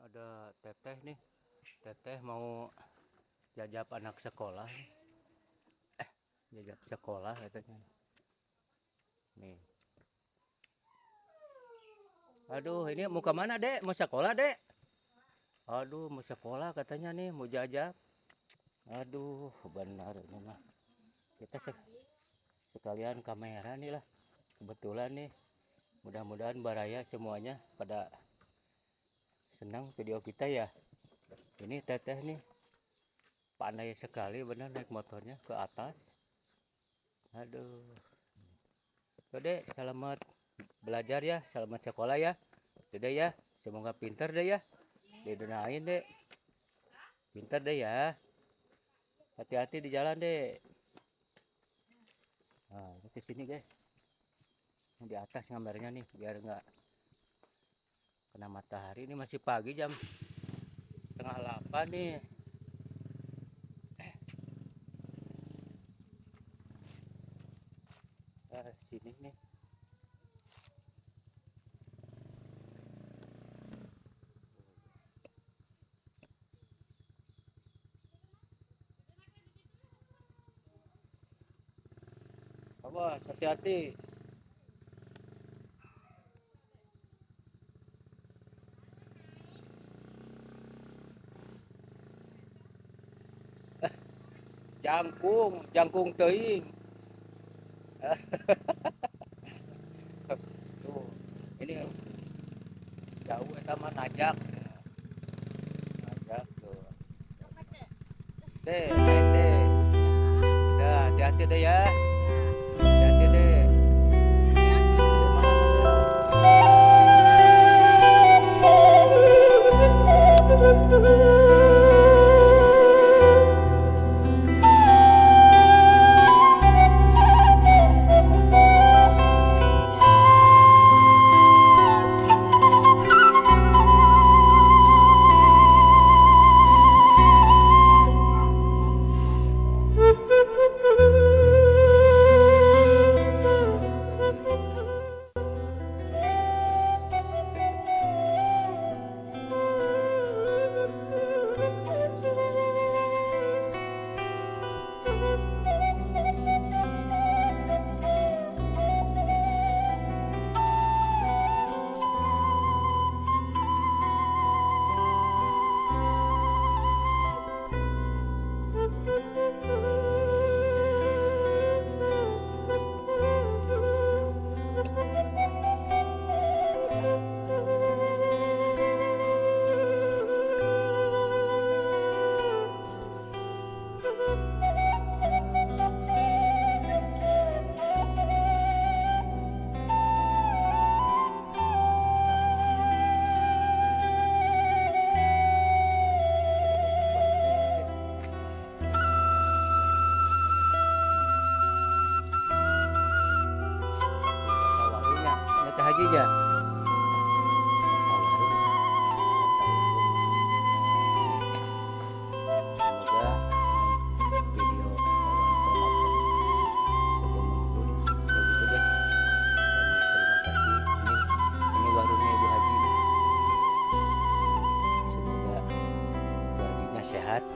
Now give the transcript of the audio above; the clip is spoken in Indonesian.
ada teteh nih. Teteh mau jajap anak sekolah. Jajap sekolah katanya. Nih. Aduh, ini mau ke mana, Dek? Mau sekolah, Dek? Aduh, mau sekolah katanya nih, mau jajap. Aduh, benar ini mah. Kita sekalian kamera nih lah. Kebetulan nih. Mudah-mudahan baraya semuanya pada senang video kita ya. Ini teteh nih. Pandai sekali bener naik motornya ke atas. Aduh. Dek, selamat belajar ya, selamat sekolah ya. Dede ya, semoga pintar deh ya. Didoain deh. Pintar deh ya. Hati-hati di jalan deh. Nah, ke sini guys. Di atas gambarnya nih biar nggak kena matahari. Ini masih pagi jam setengah 8 nih. Sini nih. Awas, hati-hati. Jangkung, jangkung teuing. Tuh, ini jauh eta mah najak. Najak tuh. Deh, naik deh. Udah, hati-hati deh ya. Hati-hati deh. Haji ya. Semoga video kawan production sebelum menghibur begitu guys. Dan terima kasih. Ini warungnya Ibu Haji nih. Semoga Bu Hajinya sehat.